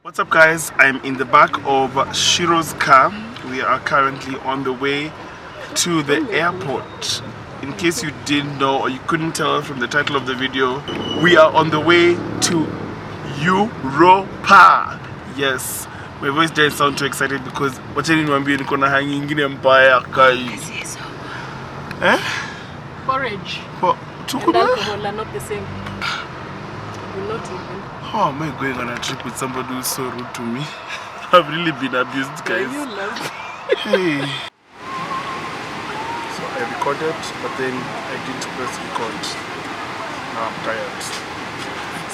What's up guys, I'm in the back of Shiro's car. We are currently on the way to the airport. In case you didn't know or you couldn't tell from the title of the video, we are on the way to Europa. Yes, my voice didn't sound too excited because what's in hanging in empire guys. Porridge and alcohol are not the same. Not even. How am I going on a trip with somebody who's so rude to me? I've really been abused, guys. You love. Hey. So I recorded, but then I didn't press record. Now I'm tired.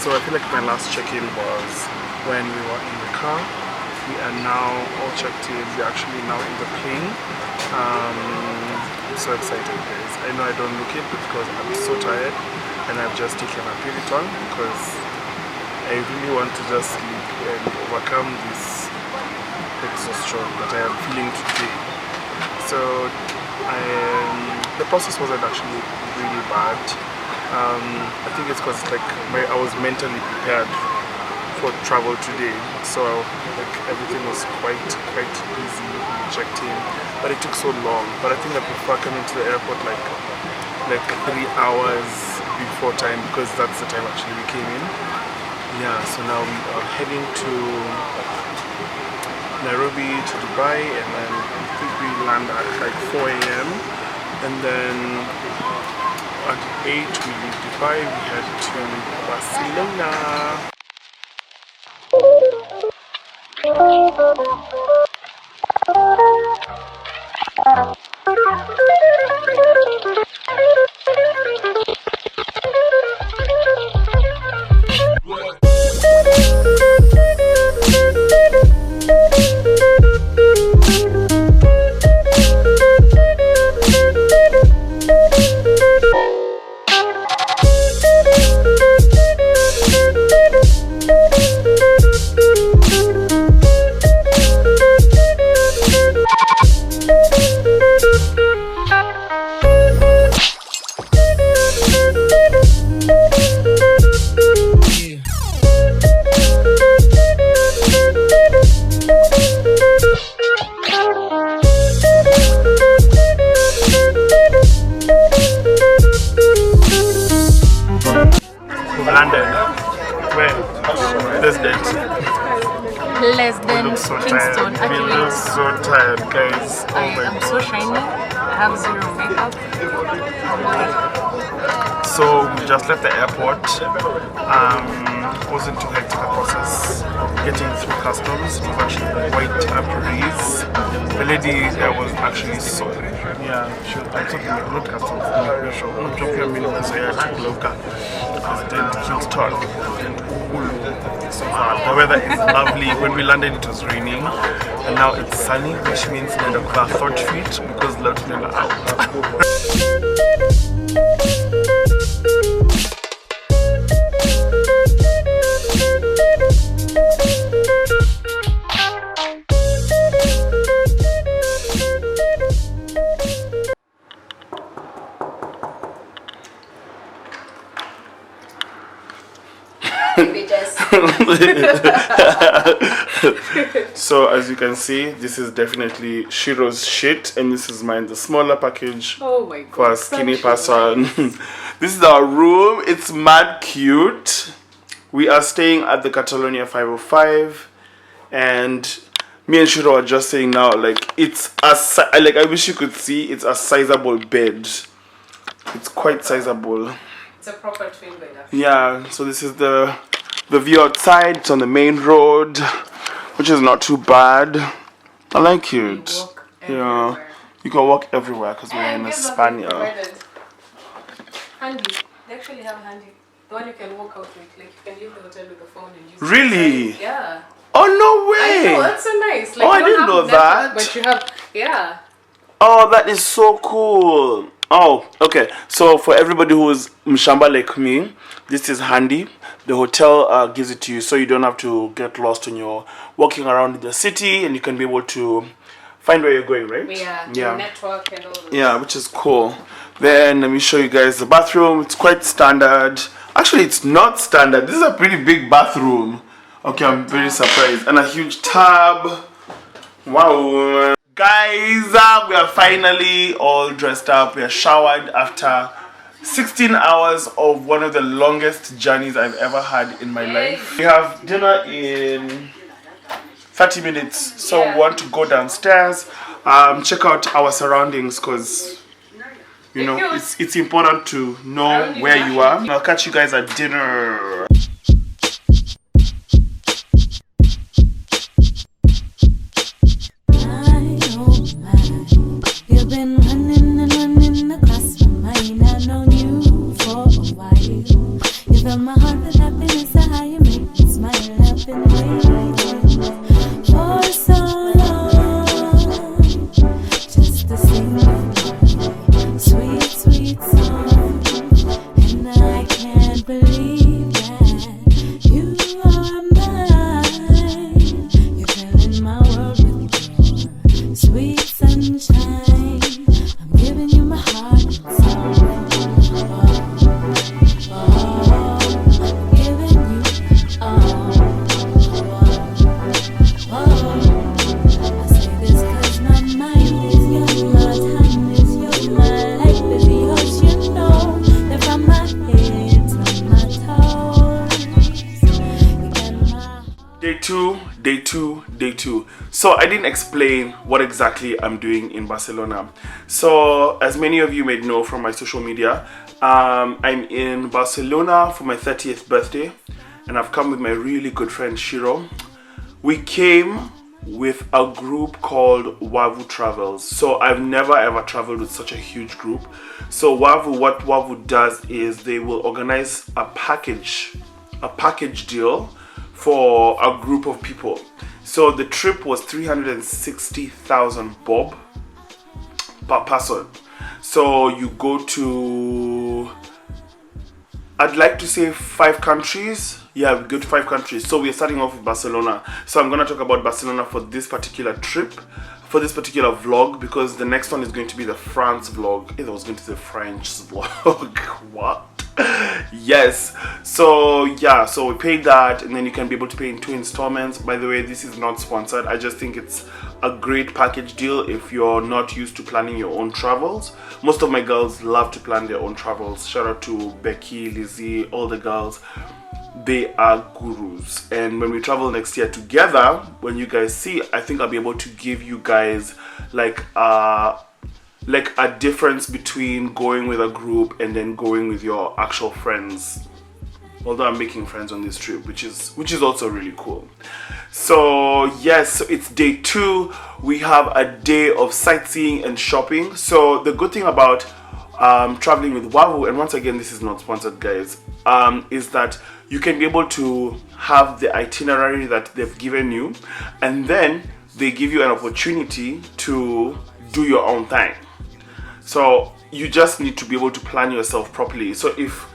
So I feel like my last check-in was when we were in the car. We are now all checked in. We're actually now in the plane. I'm so excited, guys. I know I don't look it because I'm so tired and I've just taken a Piriton because I really want to just sleep and overcome this exhaustion that I am feeling today. So the process wasn't actually really bad. I think it's because like I was mentally prepared for travel today, so like everything was quite easy. We checked in, but it took so long. But I think I prefer coming to the airport like 3 hours before time because that's the time actually we came in. Yeah, so now we are heading to Nairobi to Dubai, and then I think we land at like 4 AM, and then at 8 we leave Dubai, we head to Barcelona. Less than Kingston. We look so tired, guys. I am so shiny. I have zero makeup. So we just left the airport. Wasn't too hectic a process getting through customs. It was actually quite a breeze. The lady there was actually so she was talking about customs. I'm talking minimum so Kingston. So the weather is lovely. When we landed it was raining and now it's sunny, which means the thought feet because let's never out. So as you can see, this is definitely Shiro's shit and this is mine, the smaller package. Oh my god, for a skinny person. This is our room. It's mad cute. We are staying at the Catalonia 505 and me and Shiro are just saying now like it's a I wish you could see it's a sizable bed. It's quite sizable. It's a proper twin bed. Yeah, so this is the view outside. It's on the main road, which is not too bad. I like it. Yeah, you can walk everywhere because we're in Spain. Handy. They actually have handy. The one you can walk out with. Like you can leave the hotel with the phone and use it. Really? Yeah. Oh no way! I know, that's so nice. Like, oh, I didn't know that. But you have, yeah. Oh, that is so cool. Oh, okay. So for everybody who is mshamba like me, this is handy. The hotel gives it to you so you don't have to get lost when you're walking around in the city, and you can be able to find where you're going, right? Yeah. Network and all that. Yeah, which is cool. Then let me show you guys the bathroom. It's quite standard. Actually, it's not standard. This is a pretty big bathroom. Okay, I'm very surprised. And a huge tub. Wow. Guys, we are finally all dressed up. We are showered after 16 hours of one of the longest journeys I've ever had in my life. We have dinner in 30 minutes. So we want to go downstairs, check out our surroundings, because you know it's important to know where you are. I'll catch you guys at dinner. You've been running and running across my mind. I've known you for a while. You fill my heart with happiness, how you make me smile. I've been waiting for so long, just to sing your sweet, sweet song. And I can't believe that you are mine. You're filling my world with your sweet sunshine. I'm giving you my heart and soul. I'm giving you I say this 'cause my mind is yours, my time is yours, my life is yours. You know that from my head to my toes, you got my heart. Day two. So I didn't explain what exactly I'm doing in Barcelona. So as many of you may know from my social media, I'm in Barcelona for my 30th birthday, and I've come with my really good friend Shiro. We came with a group called Wavu Travels. So I've never ever traveled with such a huge group. So what Wavu does is they will organize a package deal for a group of people. So the trip was 360,000 bob per person. So you go to, I'd like to say 5 countries. Yeah, we go to 5 countries. So we're starting off with Barcelona. So I'm going to talk about Barcelona for this particular trip, for this particular vlog, because the next one is going to be the France vlog. It was going to be the French vlog. What? Yes. So yeah, so we paid that, and then you can be able to pay in 2 installments. By the way, this is not sponsored. I just think it's a great package deal if you're not used to planning your own travels. Most of my girls love to plan their own travels. Shout out to Becky, Lizzie, all the girls. They are gurus. And when we travel next year together, when you guys see, I think I'll be able to give you guys like a difference between going with a group and then going with your actual friends. Although I'm making friends on this trip, which is also really cool. So yes, so it's day 2. We have a day of sightseeing and shopping. So the good thing about traveling with Wavu, and once again this is not sponsored guys, is that you can be able to have the itinerary that they've given you, and then they give you an opportunity to do your own thing. So you just need to be able to plan yourself properly. So if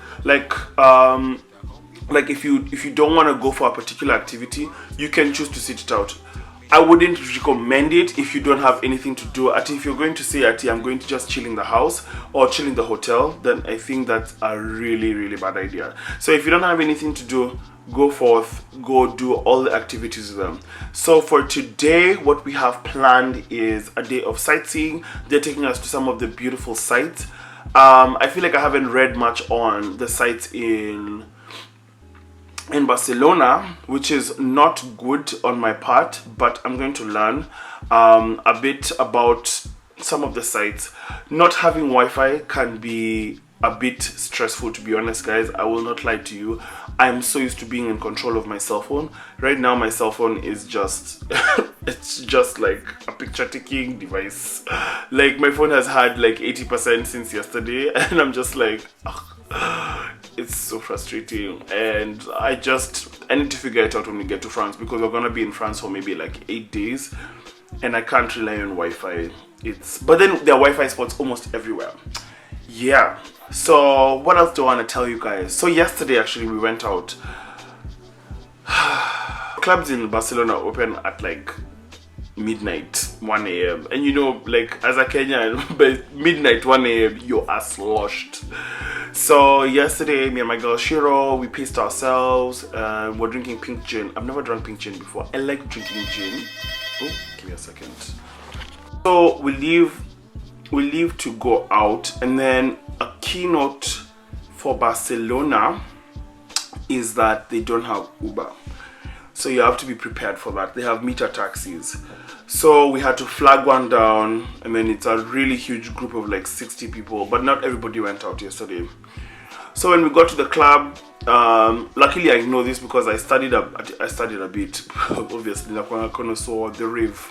if you don't want to go for a particular activity, you can choose to sit it out. I wouldn't recommend it if you don't have anything to do. If you're going to say, I'm going to just chill in the house or chill in the hotel, then I think that's a really, really bad idea. So if you don't have anything to do, go forth, go do all the activities with them. So for today, what we have planned is a day of sightseeing. They're taking us to some of the beautiful sites. I feel like I haven't read much on the sites in Barcelona, which is not good on my part, but I'm going to learn a bit about some of the sites. Not having Wi-Fi can be a bit stressful, to be honest guys. I will not lie to you. I'm so used to being in control of my cell phone. Right now my cell phone is just it's just like a picture taking device. Like my phone has had like 80% since yesterday, and I'm just like it's so frustrating, and I need to figure it out when we get to France, because we're gonna be in France for maybe like 8 days, and I can't rely on Wi-Fi. But then there are Wi-Fi spots almost everywhere. Yeah. So what else do I want to tell you guys? So yesterday actually we went out. Clubs in Barcelona open at like midnight, 1 a.m. And you know, like as a Kenyan, by midnight, 1 a.m. you're sloshed. So yesterday, me and my girl Shiro, we paced ourselves. We're drinking pink gin. I've never drunk pink gin before. I like drinking gin. Oh, give me a second. So we leave to go out, and then a keynote for Barcelona is that they don't have Uber. So you have to be prepared for that. They have meter taxis. So we had to flag one down, and then it's a really huge group of like 60 people, but not everybody went out yesterday. So when we got to the club, luckily I know this because I studied a bit, obviously, like when I kind of saw the rave.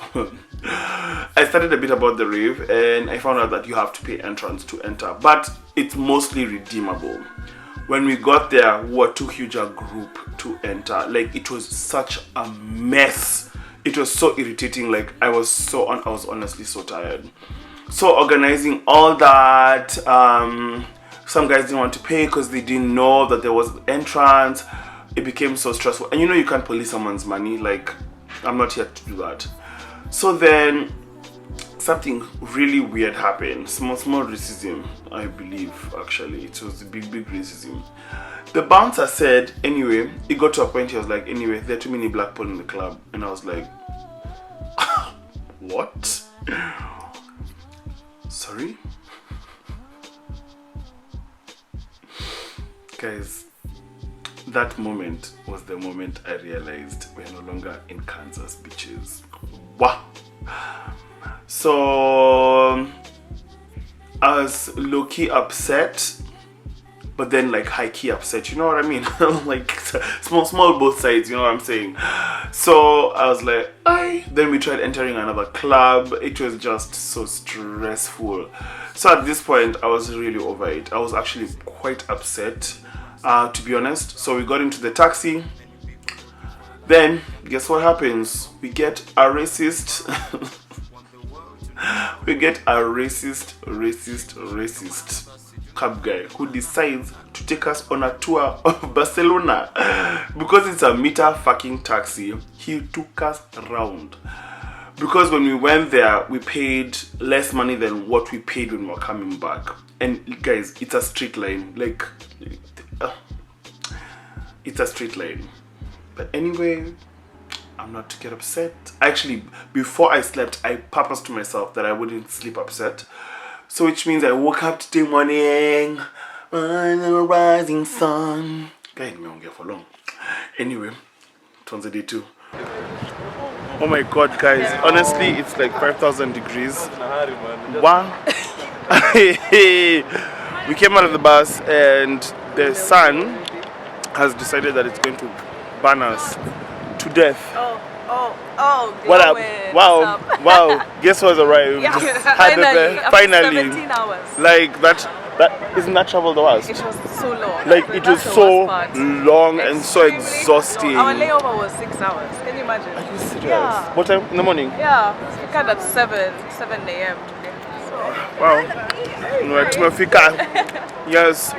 I studied a bit about the rave, and I found out that you have to pay entrance to enter, but it's mostly redeemable. When we got there, we were too huge a group to enter. Like, it was such a mess. It was so irritating. Like, I was honestly so tired. So organizing all that, some guys didn't want to pay because they didn't know that there was entrance. It became so stressful. And you know you can't police someone's money. Like, I'm not here to do that. So then something really weird happened. Small racism, I believe, actually. It was the big racism. The bouncer said, anyway, it got to a point he was like, anyway, there are too many black people in the club. And I was like, what? Sorry? Guys, that moment was the moment I realized we're no longer in Kansas beaches. Wow. So I was low-key upset, but then like high-key upset, you know what I mean? Like small both sides, you know what I'm saying? So I was like, then we tried entering another club. It was just so stressful. So at this point I was really over it. I was actually quite upset, to be honest. So we got into the taxi. Then guess what happens? We get a racist cab guy who decides to take us on a tour of Barcelona. Because it's a meter fucking taxi, he took us around. Because when we went there, we paid less money than what we paid when we were coming back. And guys, it's a straight line. Like, it's a straight line. But anyway, I'm not to get upset. Actually, before I slept, I purposed to myself that I wouldn't sleep upset. So which means I woke up today morning on the rising sun. Guy, me won't get for long. Anyway, it was a day 2. Oh my god, guys. Honestly, it's like 5,000 degrees. Wow. We came out of the bus and the sun has decided that it's going to burn us to death. What up? Wow. Guess what's arrived? Yeah. Finally. 17 hours. Like that isn't that travel the worst? It was so long. Like it was so long and so exhausting. Our layover was 6 hours. Can you imagine? Are you serious? Yeah. What time in the morning? Yeah. We got at 7 a.m. today. Wow. Yes.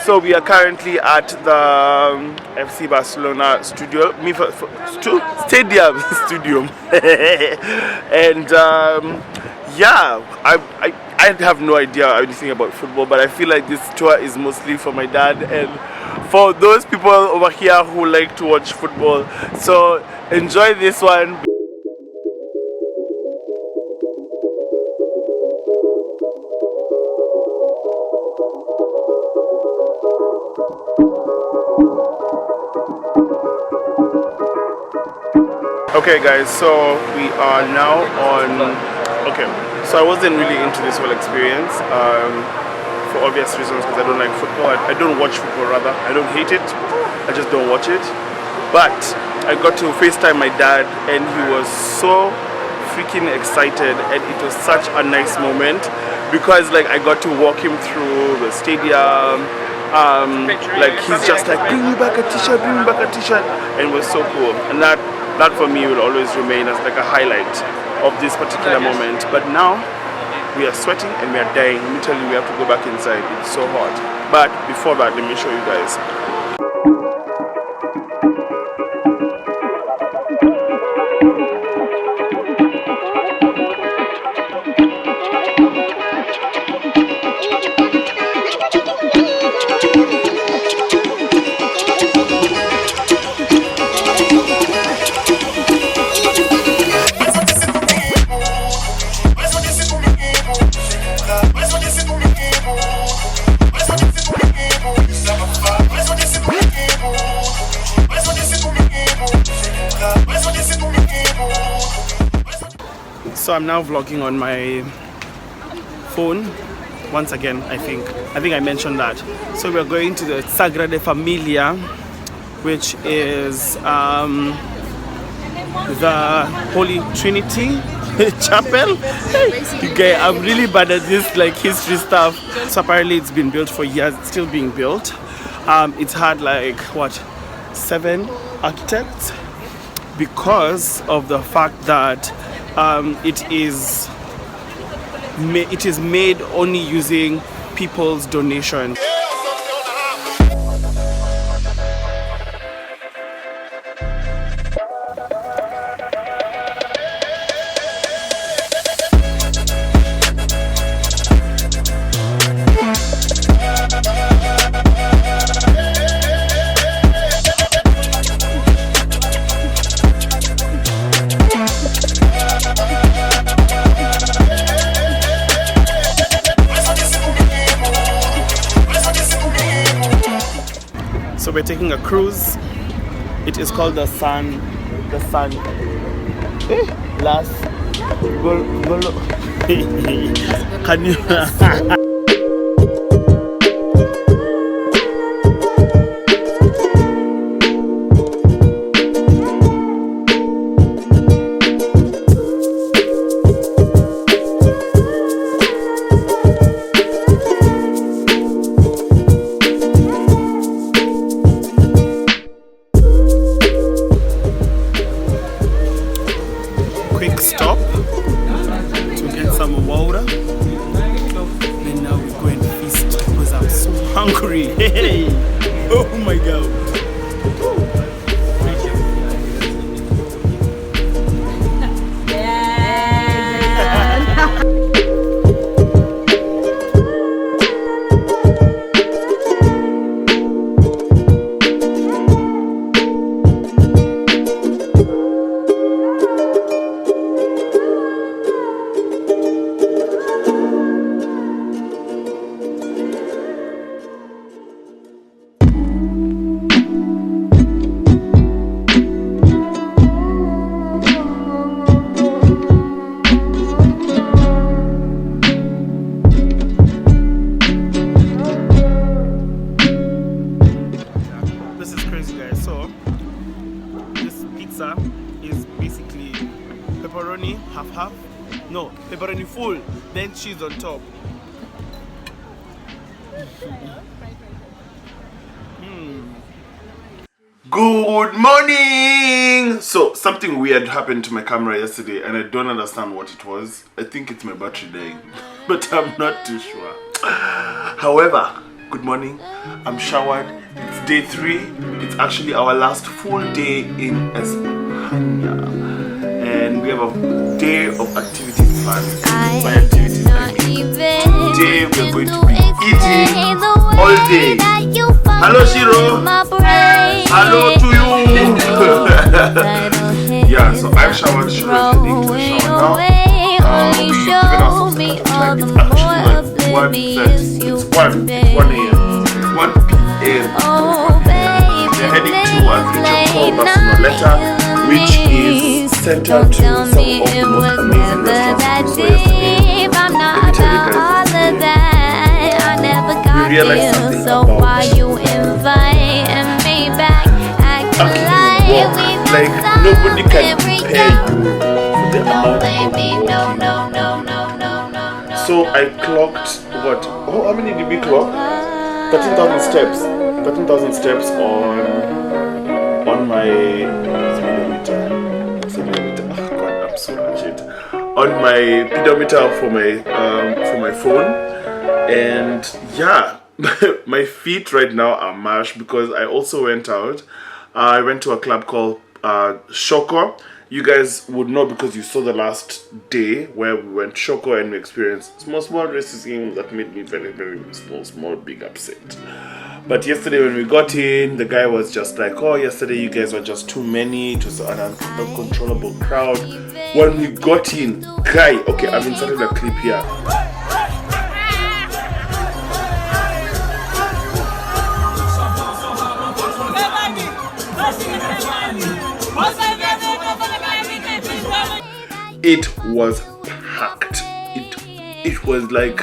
So we are currently at the FC Barcelona studio, stadium studio, and yeah, I have no idea anything about football, but I feel like this tour is mostly for my dad and for those people over here who like to watch football. So enjoy this one. Okay guys, so we are now on, so I wasn't really into this whole experience for obvious reasons, because I don't like football. I don't watch football rather. I don't hate it, I just don't watch it. But I got to FaceTime my dad and he was so freaking excited, and it was such a nice moment because like I got to walk him through the stadium. Like he's just like, bring me back a t-shirt, and it was so cool. And that for me will always remain as like a highlight of this particular moment. But now we are sweating and we are dying. Literally, we have to go back inside. It's so hot. But before that, let me show you guys. I'm now vlogging on my phone once again. I think I mentioned that. So we're going to the Sagrada Familia, which is the Holy Trinity Chapel. Okay, I'm really bad at this like history stuff. So apparently it's been built for years. It's still being built. It's had like what, 7 architects, because of the fact that it is made only using people's donations. So we're taking a cruise. It is called the Sun. Las Golo. Can you? Quick stop to get some water. Then now we're going to feast because I'm so hungry. Hey! Oh my god. Is basically pepperoni half, no, pepperoni full, then cheese on top. Good morning! So something weird happened to my camera yesterday and I don't understand what it was. I think it's my battery dying, but I'm not too sure. However, good morning, I'm showered. It's day 3. It's actually our last full day in España, and we have a day of activities planned. By activities, I mean today we're going to be eating all day. Hello Shiro! Hello to you! Yeah, so I've showered. Shiro's heading to the shower now. We've given ourselves some time. It's actually like 1 a.m. 1 p.m. We're heading to a region called Barcelona, which is centered to some of the most amazing restaurants we saw yesterday. Let me tell you guys, we realized something about like nobody can compare you for the amount of work. So I clocked what? Oh, how many did we clock? 13,000 steps. 13,000 steps on my speedometer. Oh god, I'm so legit. On my speedometer for my phone, and yeah, my feet right now are mashed because I also went out. I went to a club called Shoko. You guys would know because you saw the last day where we went Shoko and we experienced small racism that made me very big upset. But yesterday when we got in, the guy was just like, oh, yesterday you guys were just too many, it was an uncontrollable crowd. When we got in, guy, okay, I've inserted a clip here. It was was like,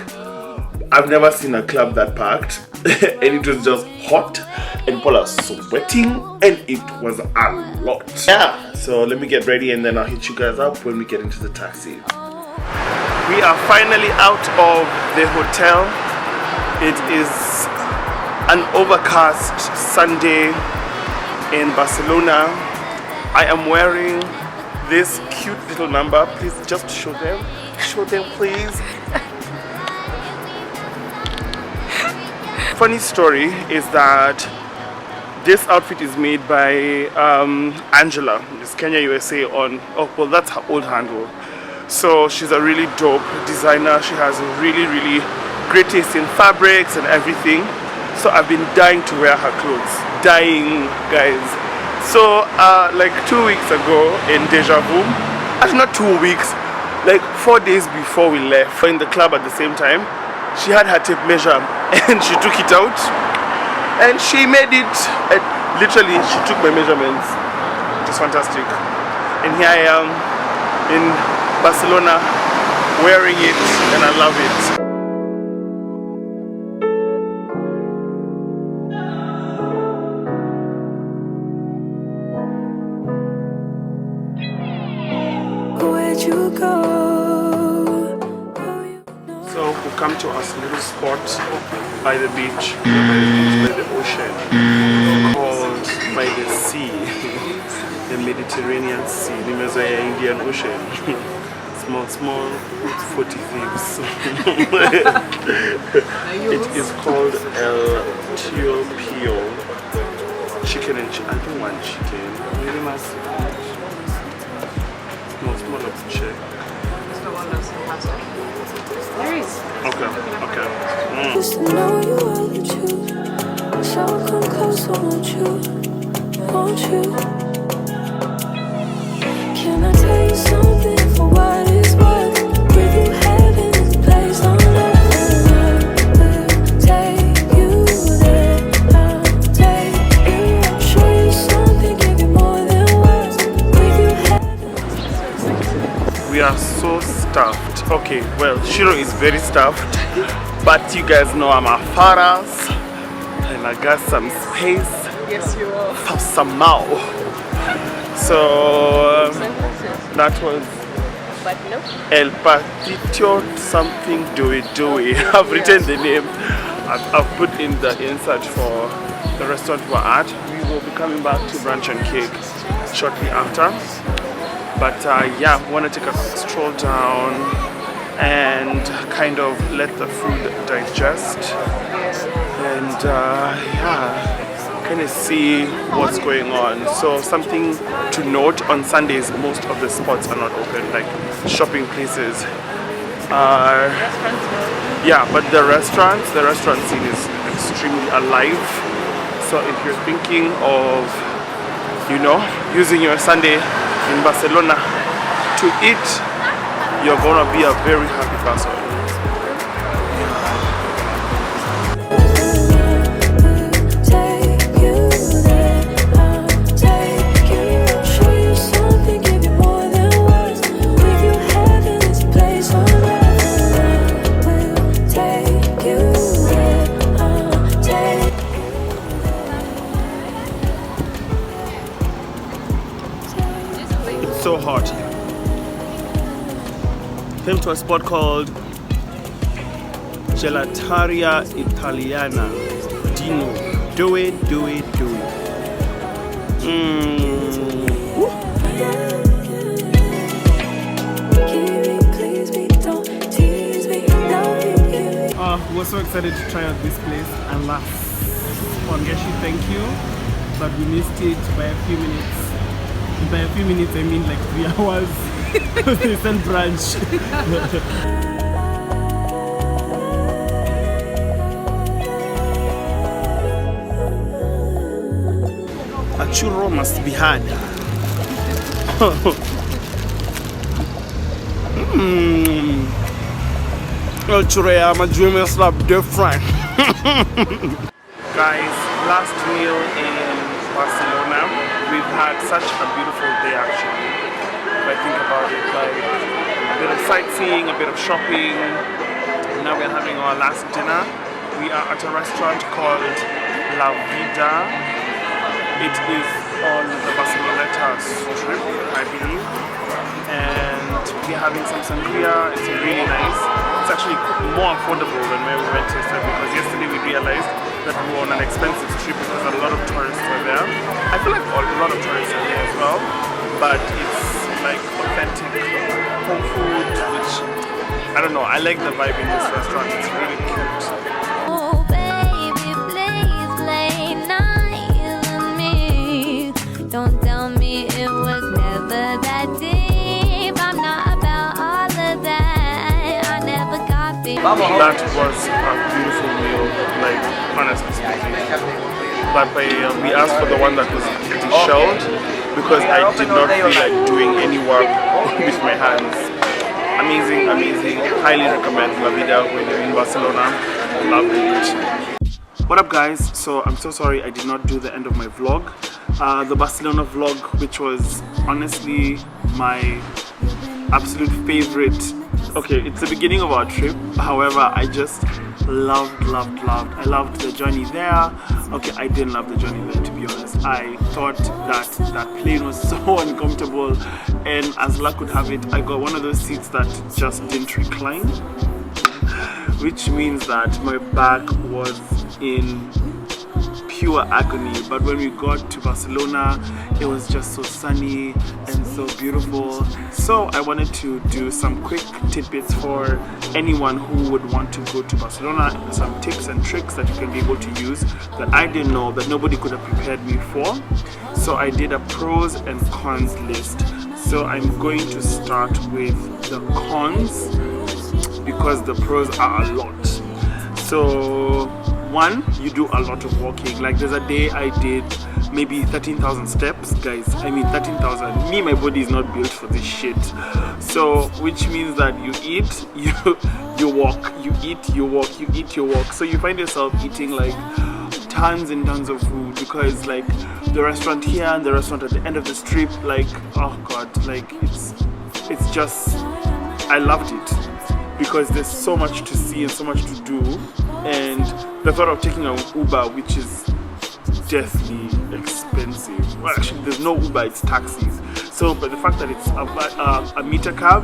I've never seen a club that packed. And it was just hot and people are sweating and it was a lot. Yeah, so let me get ready and then I'll hit you guys up when we get into the taxi. We are finally out of the hotel. It is an overcast Sunday in Barcelona. I am wearing this cute little number. Please just show them. Show them, please. Funny story is that this outfit is made by Angela, Miss Kenya USA on, oh well, that's her old handle. So she's a really dope designer. She has really great taste in fabrics and everything. So I've been dying to wear her clothes. Dying, guys. So like 2 weeks ago in Deja Vu, actually not 2 weeks, like 4 days before we left, in the club at the same time, she had her tape measure and she took it out and she made it, literally she took my measurements. It was fantastic. And here I am in Barcelona wearing it and I love it. So we come to our little spot by the beach, by the ocean, called by the sea, the Mediterranean Sea, the Indian Ocean. Small 40 thieves. It is called El Tío Pío. Chicken and I don't want chicken. Really must. Small of chicken. It's the one that's fantastic. There is. Okay. Just to know you are the truth. So come close, won't you? Can I tell you something for what it's worth? With you, heaven is a place on earth. And I will take you there. I'll take you. I'll show you something, give you more than words. With you, heaven. We are so stuffed. Okay, well, Shiro is very stuffed, but you guys know I'm a faras and I got some space. Yes, you are. For some more. So that was But no. El Patito something Dewey. I've written the name. I've put in the insert for the restaurant we're at. We will be coming back to Brunch and Cake shortly after. But yeah, we want to take a quick stroll down and kind of let the food digest and yeah, kind of see what's going on. So something to note, on Sundays most of the spots are not open, like shopping places are, yeah, but the restaurant scene is extremely alive. So if you're thinking of, you know, using your Sunday in Barcelona to eat, you're gonna be a very happy person. It's so hot. Came to a spot called Gelataria Italiana. Dino. Do it. We're so excited to try out this place, and last Wangeshi, thank you, but we missed it by a few minutes. By a few minutes I mean like 3 hours. Because they sent brunch. A churro must be had. El churro, my dream is not different. Guys, last meal in Barcelona. We've had such a beautiful day actually. If I think about it, like a bit of sightseeing, a bit of shopping, Now we're having our last dinner. We are at a restaurant called La Vida. It is on the Barcelona strip, I believe. And we're having some sangria. It's really nice. It's actually more affordable than where we went yesterday, because yesterday we realized that we were on an expensive trip because a lot of tourists were there. I feel like a lot of tourists are there as well, but it's like authentic home food, which I don't know. I like the vibe in this restaurant. It's really cute. Oh baby, please play nice with me. Don't tell me it was never that deep. I'm not about all of that. I never got it. That was a beautiful meal, like honestly speaking. But we asked for the one that was pretty shelled because I did not feel like doing any work with my hands. Amazing, amazing. Highly recommend La Vida when you're in Barcelona. Loved it. What up, guys? So I'm so sorry I did not do the end of my vlog. The Barcelona vlog, which was honestly my absolute favorite. Okay, it's the beginning of our trip. However, I just loved. I loved the journey there. Okay, I didn't love the journey there, to be honest. I thought that plane was so uncomfortable, and as luck would have it, I got one of those seats that just didn't recline, which means that my back was in pure agony. But when we got to Barcelona, it was just so sunny and so beautiful. So I wanted to do some quick tidbits for anyone who would want to go to Barcelona, some tips and tricks that you can be able to use that I didn't know, that nobody could have prepared me for. So I did a pros and cons list. So I'm going to start with the cons because the pros are a lot. So one, you do a lot of walking. Like there's a day I did maybe 13,000 steps, guys. I mean 13,000. Me, my body is not built for this shit. So which means that you eat, you walk, you eat, you walk, you eat, you walk. So you find yourself eating like tons and tons of food, because like the restaurant here and the restaurant at the end of the strip, like oh god, like it's just, I loved it because there's so much to see and so much to do. And the thought of taking an Uber, which is deathly expensive. Well, actually, there's no Uber; it's taxis. So, but the fact that it's a meter cab,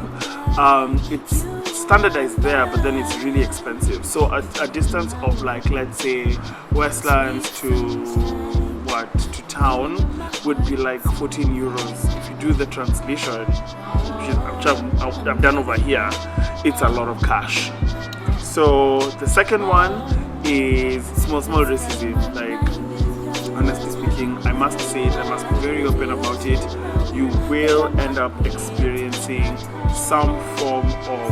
it's standardized there, but then it's really expensive. So, a distance of like, let's say, Westlands to town would be like 14 euros. If you do the translation, which I've done over here, it's a lot of cash. So the second one is small racism. Like honestly speaking, I must say it, I must be very open about it. You will end up experiencing some form of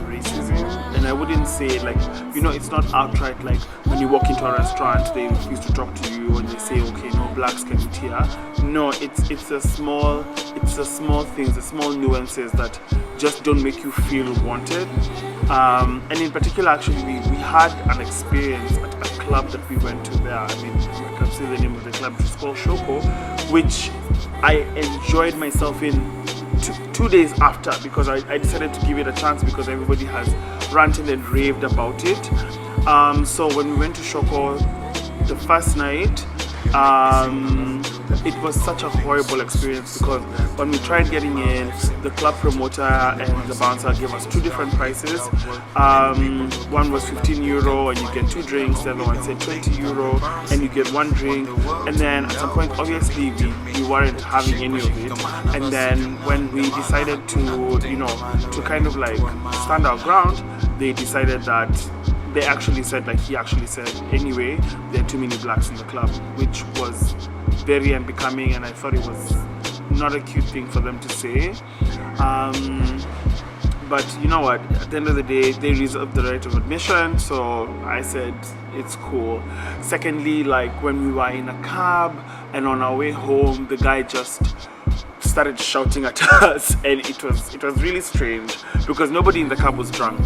racism, and I wouldn't say like, you know, it's not outright like when you walk into a restaurant they refuse to talk to you and they say okay, no blacks can eat here. No, it's the small things, the small nuances that just don't make you feel wanted. And in particular, actually, we had an experience at a club that we went to there. I mean, I can say the name of the club. It's called Shoko, which I enjoyed myself in two days after, because I decided to give it a chance because everybody has ranted and raved about it. So when we went to Shoko the first night, it was such a horrible experience because when we tried getting in, the club promoter and the bouncer gave us two different prices. One was 15 euro and you get 2 drinks, the other one said 20 euro and you get 1 drink. And then at some point, obviously, we weren't having any of it. And then when we decided to, you know, to kind of like stand our ground, they decided that he actually said anyway, there are too many blacks in the club, which was very unbecoming, and I thought it was not a cute thing for them to say. But you know what, at the end of the day, they reserved the right of admission, so I said it's cool. Secondly, like when we were in a cab and on our way home, the guy just started shouting at us, and it was really strange because nobody in the cab was drunk.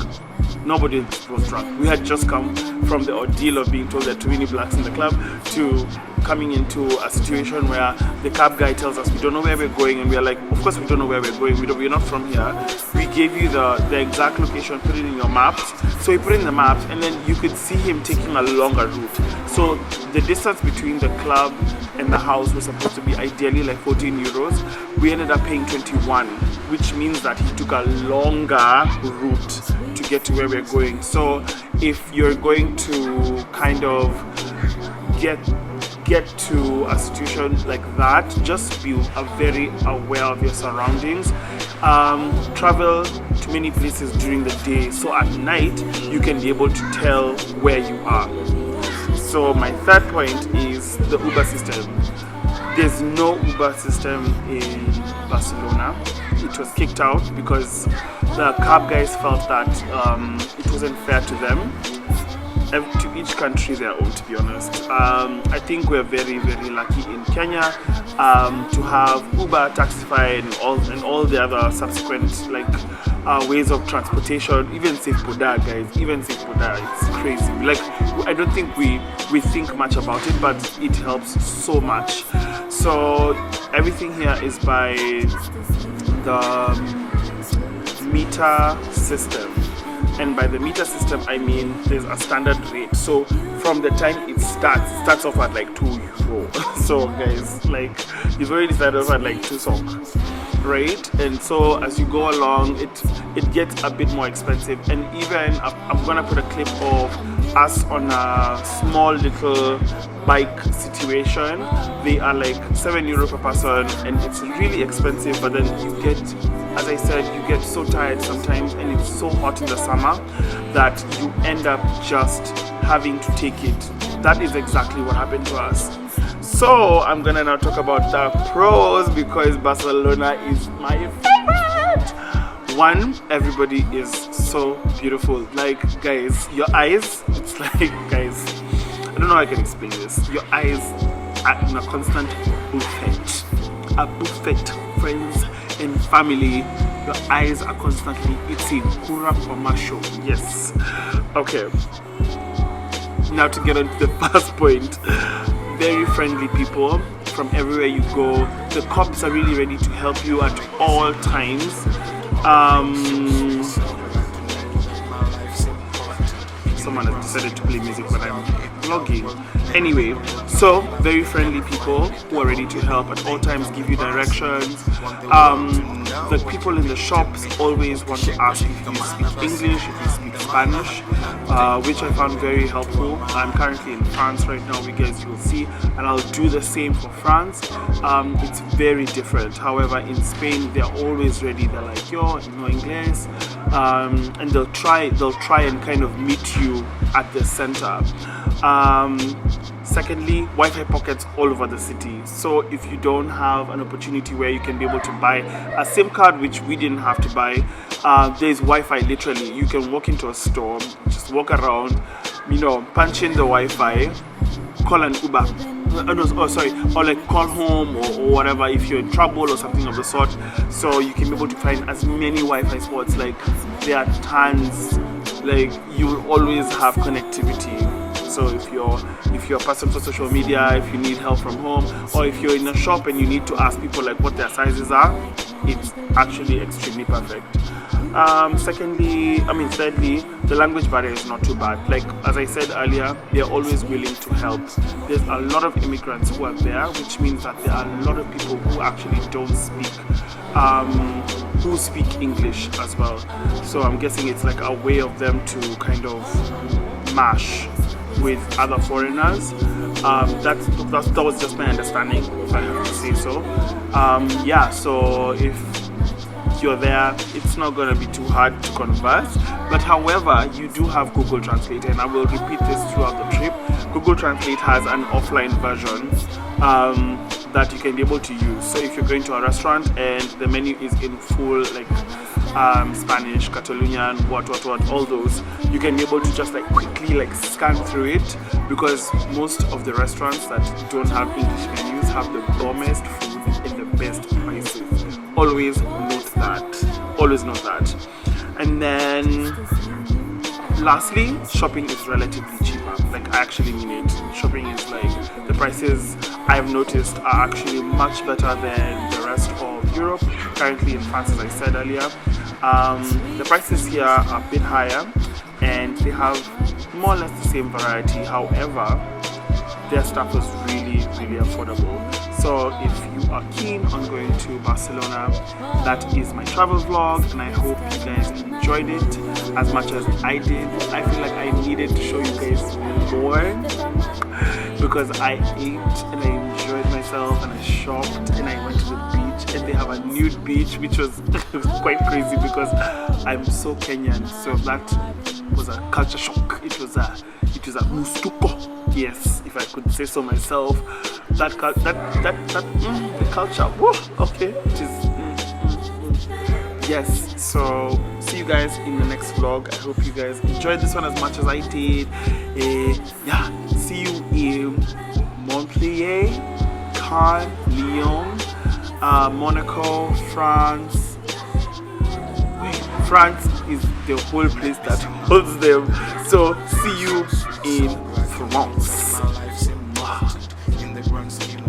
Nobody was drunk. We had just come from the ordeal of being told there are too many blacks in the club to coming into a situation where the cab guy tells us we don't know where we're going, and we are like, of course we don't know where we're going. We're not from here. We gave you the exact location, put it in your maps. So he put it in the maps, and then you could see him taking a longer route. So the distance between the club and the house was supposed to be ideally like 14 euros. We ended up paying 21, which means that he took a longer route to get to where we're going. So if you're going to kind of get to a situation like that, just be very aware of your surroundings. Travel to many places during the day, so at night you can be able to tell where you are. So my third point is the Uber system. There's no Uber system in Barcelona. It was kicked out because the cab guys felt that it wasn't fair to them. To each country their own, to be honest. I think we're very, very lucky in Kenya to have Uber, Taxify, and all the other subsequent ways of transportation. Even Safe Boda, guys. Even Safe Boda, it's crazy. Like, I don't think we think much about it, but it helps so much. So everything here is by the meter system. And by the meter system, I mean there's a standard rate. So from the time it starts off at like 2 euro. So guys, like, you've already started off at like 2 songs, right? And so as you go along, it gets a bit more expensive. And even I'm gonna put a clip of us on a small little bike situation. They are like 7 euro per person, and it's really expensive. But then you get, as I said, you get so tired sometimes, and it's so hot in the summer that you end up just having to take it. That is exactly what happened to us. So I'm gonna now talk about the pros, because Barcelona is my favorite. One, everybody is so beautiful. Like, guys, your eyes, it's like, guys, I don't know how I can explain this. Your eyes are in a constant buffet. A buffet, friends and family. Your eyes are constantly eating. Kura Komasho. Yes. Okay. Now to get on to the first point. Very friendly people from everywhere you go. The cops are really ready to help you at all times. Someone has decided to play music when I'm vlogging. Anyway, so very friendly people who are ready to help at all times, give you directions. The people in the shops always want to ask if you speak English, if you speak Spanish, which I found very helpful. I'm currently in France right now, you guys will see, and I'll do the same for France. It's very different. However, in Spain, they're always ready. They're like, yo, no English, and they'll try and kind of meet you at the center. Secondly, Wi-Fi pockets all over the city. So if you don't have an opportunity where you can be able to buy a SIM card, which we didn't have to buy, there's Wi-Fi literally. You can walk into a store, just walk around, punch in the Wi-Fi, call an Uber. Or like call home or whatever if you're in trouble or something of the sort. So you can be able to find as many Wi-Fi spots. Like, there are tons. Like, you will always have connectivity. So if you're a person for social media, if you need help from home, or if you're in a shop and you need to ask people like what their sizes are, it's actually extremely perfect. Thirdly, the language barrier is not too bad. Like, as I said earlier, they're always willing to help. There's a lot of immigrants who are there, which means that there are a lot of people who actually don't speak, who speak English as well. So I'm guessing it's like a way of them to kind of mash with other foreigners. That was just my understanding, if I have to say so. So if you're there, it's not going to be too hard to converse. But however, you do have Google Translate, and I will repeat this throughout the trip. Google Translate has an offline version that you can be able to use. So if you're going to a restaurant and the menu is in full Spanish, Catalonian, what, all those, you can be able to just quickly scan through it, because most of the restaurants that don't have English menus have the bombest food and the best prices. Always note that. And then lastly, shopping is relatively cheaper. I actually mean it. Shopping is the prices I've noticed are actually much better than the rest of Europe. Currently in France, as I said earlier, The prices here are a bit higher, and they have more or less the same variety. However, their stuff is really affordable. So if you are keen on going to Barcelona, that is my travel vlog, and I hope you guys enjoyed it as much as I did. I feel like I needed to show you guys more because I ate and I enjoyed myself and I shopped and I went to the beach, and they have a nude beach, which was quite crazy because I'm so Kenyan, so that was a culture shock. It was a mustuko. Yes, if I could say so myself. The culture. Whoa, okay. It is. Yes. So see you guys in the next vlog. I hope you guys enjoyed this one as much as I did. Yeah. See you in Montpellier, Cannes, Lyon, Monaco, France. France is the whole place that holds them. So see you in France. My life's in the grand scheme